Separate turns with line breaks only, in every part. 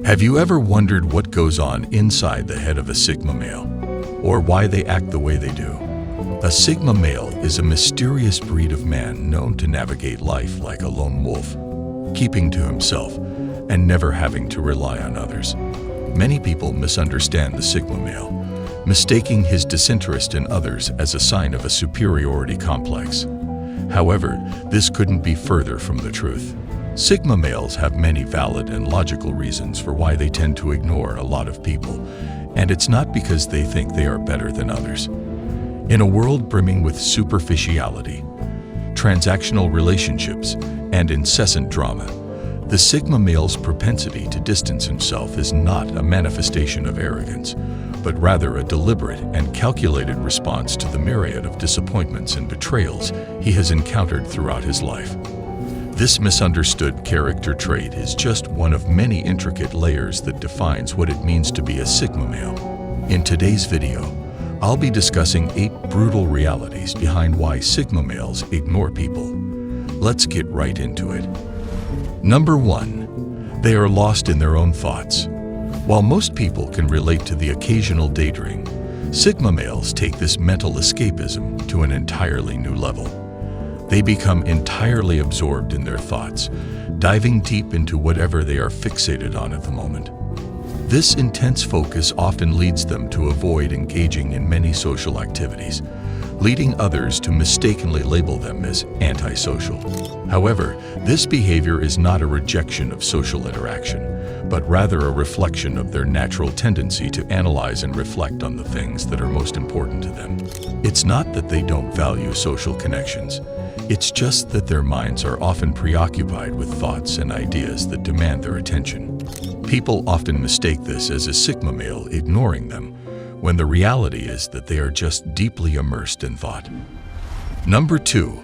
Have you ever wondered what goes on inside the head of a Sigma male, or why they act the way they do? A Sigma male is a mysterious breed of man known to navigate life like a lone wolf, keeping to himself and never having to rely on others. Many people misunderstand the Sigma male, mistaking his disinterest in others as a sign of a superiority complex. However, this couldn't be further from the truth. Sigma males have many valid and logical reasons for why they tend to ignore a lot of people, and it's not because they think they are better than others. In a world brimming with superficiality, transactional relationships, and incessant drama, the Sigma male's propensity to distance himself is not a manifestation of arrogance, but rather a deliberate and calculated response to the myriad of disappointments and betrayals he has encountered throughout his life. This misunderstood character trait is just one of many intricate layers that defines what it means to be a Sigma male. In today's video, I'll be discussing 8 brutal realities behind why Sigma males ignore people. Let's get right into it. Number 1. They are lost in their own thoughts. While most people can relate to the occasional daydream, Sigma males take this mental escapism to an entirely new level. They become entirely absorbed in their thoughts, diving deep into whatever they are fixated on at the moment. This intense focus often leads them to avoid engaging in many social activities, leading others to mistakenly label them as antisocial. However, this behavior is not a rejection of social interaction, but rather a reflection of their natural tendency to analyze and reflect on the things that are most important to them. It's not that they don't value social connections. It's just that their minds are often preoccupied with thoughts and ideas that demand their attention. People often mistake this as a Sigma male ignoring them, when the reality is that they are just deeply immersed in thought. Number 2.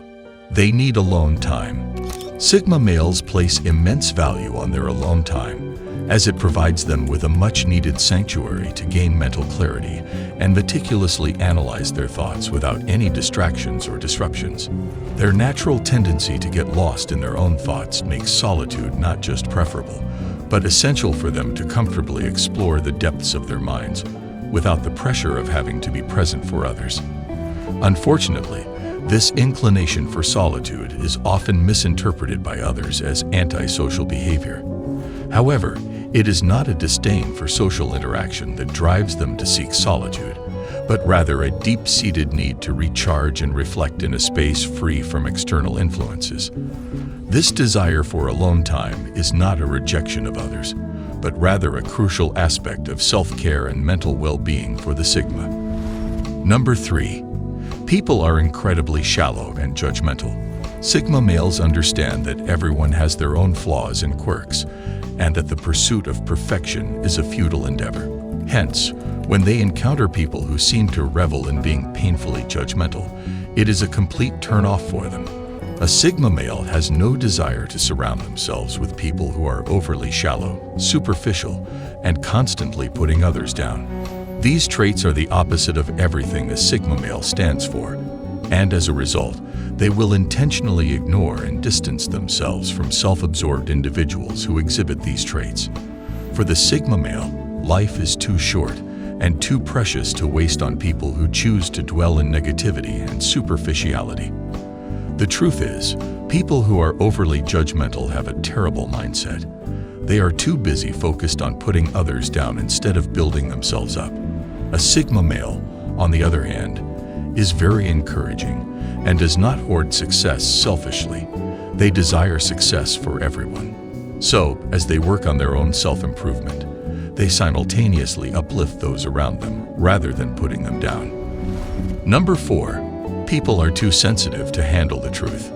They need alone time. Sigma males place immense value on their alone time, as it provides them with a much-needed sanctuary to gain mental clarity and meticulously analyze their thoughts without any distractions or disruptions. Their natural tendency to get lost in their own thoughts makes solitude not just preferable, but essential for them to comfortably explore the depths of their minds without the pressure of having to be present for others. Unfortunately, this inclination for solitude is often misinterpreted by others as antisocial behavior. However, it is not a disdain for social interaction that drives them to seek solitude, but rather a deep-seated need to recharge and reflect in a space free from external influences. This desire for alone time is not a rejection of others, but rather a crucial aspect of self-care and mental well-being for the Sigma. Number 3. People are incredibly shallow and judgmental. Sigma males understand that everyone has their own flaws and quirks, and that the pursuit of perfection is a futile endeavor. Hence, when they encounter people who seem to revel in being painfully judgmental, it is a complete turn-off for them. A Sigma male has no desire to surround themselves with people who are overly shallow, superficial, and constantly putting others down. These traits are the opposite of everything a Sigma male stands for, and as a result, they will intentionally ignore and distance themselves from self-absorbed individuals who exhibit these traits. For the Sigma male, life is too short and too precious to waste on people who choose to dwell in negativity and superficiality. The truth is, people who are overly judgmental have a terrible mindset. They are too busy focused on putting others down instead of building themselves up. A Sigma male, on the other hand, is very encouraging and does not hoard success selfishly. They desire success for everyone. So, as they work on their own self-improvement, they simultaneously uplift those around them rather than putting them down. Number 4. People are too sensitive to handle the truth.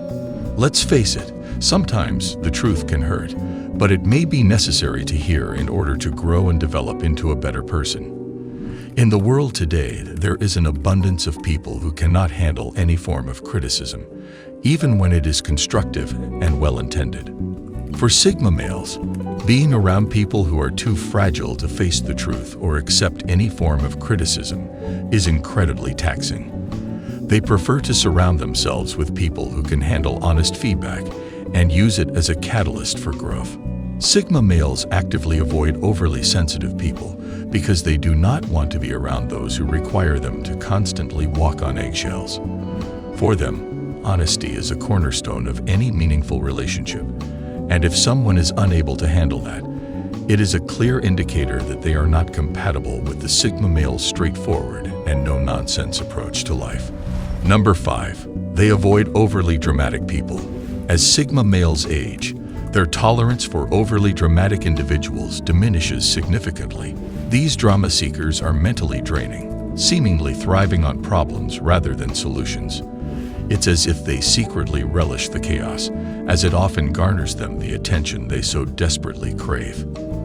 Let's face it, sometimes the truth can hurt, but it may be necessary to hear in order to grow and develop into a better person. In the world today, there is an abundance of people who cannot handle any form of criticism, even when it is constructive and well-intended. For Sigma males, being around people who are too fragile to face the truth or accept any form of criticism is incredibly taxing. They prefer to surround themselves with people who can handle honest feedback and use it as a catalyst for growth. Sigma males actively avoid overly sensitive people because they do not want to be around those who require them to constantly walk on eggshells. For them, honesty is a cornerstone of any meaningful relationship, and if someone is unable to handle that, it is a clear indicator that they are not compatible with the Sigma male's straightforward and no-nonsense approach to life. Number 5. They avoid overly dramatic people. As Sigma males age, their tolerance for overly dramatic individuals diminishes significantly. These drama seekers are mentally draining, seemingly thriving on problems rather than solutions. It's as if they secretly relish the chaos, as it often garners them the attention they so desperately crave.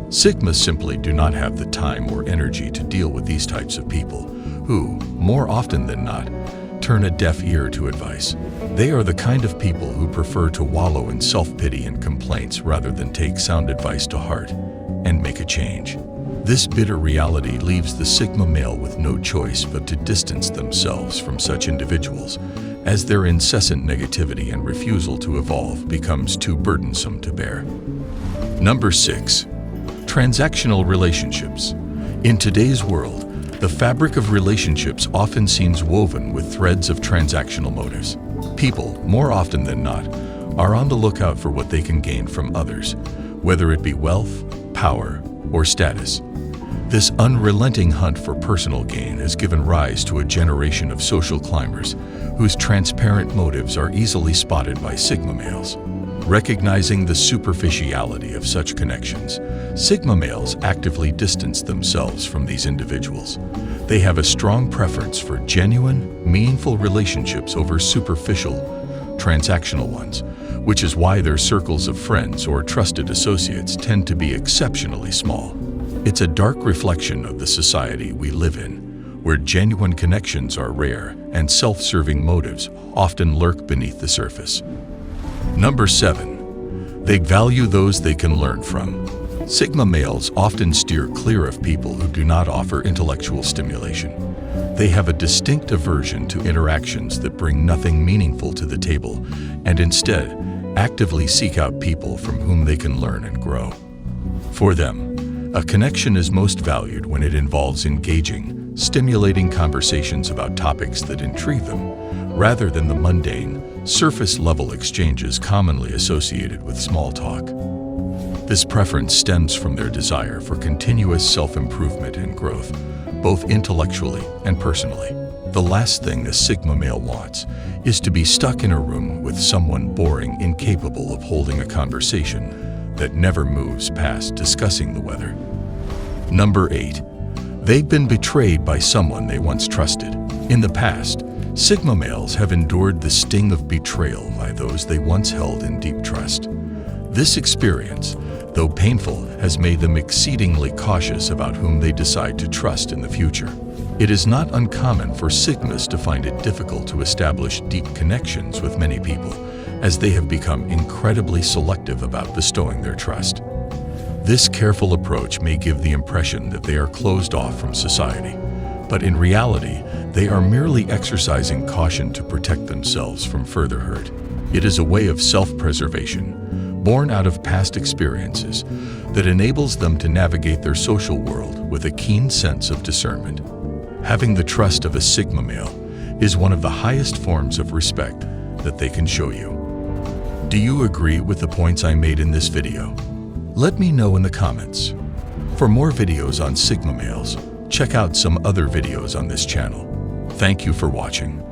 Sigmas simply do not have the time or energy to deal with these types of people, who, more often than not, turn a deaf ear to advice. They are the kind of people who prefer to wallow in self-pity and complaints rather than take sound advice to heart and make a change. This bitter reality leaves the Sigma male with no choice but to distance themselves from such individuals, as their incessant negativity and refusal to evolve becomes too burdensome to bear. Number 6. Transactional relationships. In today's world, the fabric of relationships often seems woven with threads of transactional motives. People, more often than not, are on the lookout for what they can gain from others, whether it be wealth, power, or status. This unrelenting hunt for personal gain has given rise to a generation of social climbers whose transparent motives are easily spotted by Sigma males. Recognizing the superficiality of such connections, Sigma males actively distance themselves from these individuals. They have a strong preference for genuine, meaningful relationships over superficial, transactional ones, which is why their circles of friends or trusted associates tend to be exceptionally small. It's a dark reflection of the society we live in, where genuine connections are rare and self-serving motives often lurk beneath the surface. Number 7. They value those they can learn from. Sigma males often steer clear of people who do not offer intellectual stimulation. They have a distinct aversion to interactions that bring nothing meaningful to the table and instead actively seek out people from whom they can learn and grow. For them, a connection is most valued when it involves engaging, stimulating conversations about topics that intrigue them, rather than the mundane, surface-level exchanges commonly associated with small talk. This preference stems from their desire for continuous self-improvement and growth, both intellectually and personally. The last thing a Sigma male wants is to be stuck in a room with someone boring, incapable of holding a conversation that never moves past discussing the weather. Number 8. They've been betrayed by someone they once trusted. In the past, Sigma males have endured the sting of betrayal by those they once held in deep trust. This experience, though painful, has made them exceedingly cautious about whom they decide to trust in the future. It is not uncommon for Sigmas to find it difficult to establish deep connections with many people, as they have become incredibly selective about bestowing their trust. This careful approach may give the impression that they are closed off from society, but in reality, they are merely exercising caution to protect themselves from further hurt. It is a way of self-preservation, born out of past experiences, that enables them to navigate their social world with a keen sense of discernment. Having the trust of a Sigma male is one of the highest forms of respect that they can show you. Do you agree with the points I made in this video? Let me know in the comments. For more videos on Sigma males, check out some other videos on this channel. Thank you for watching.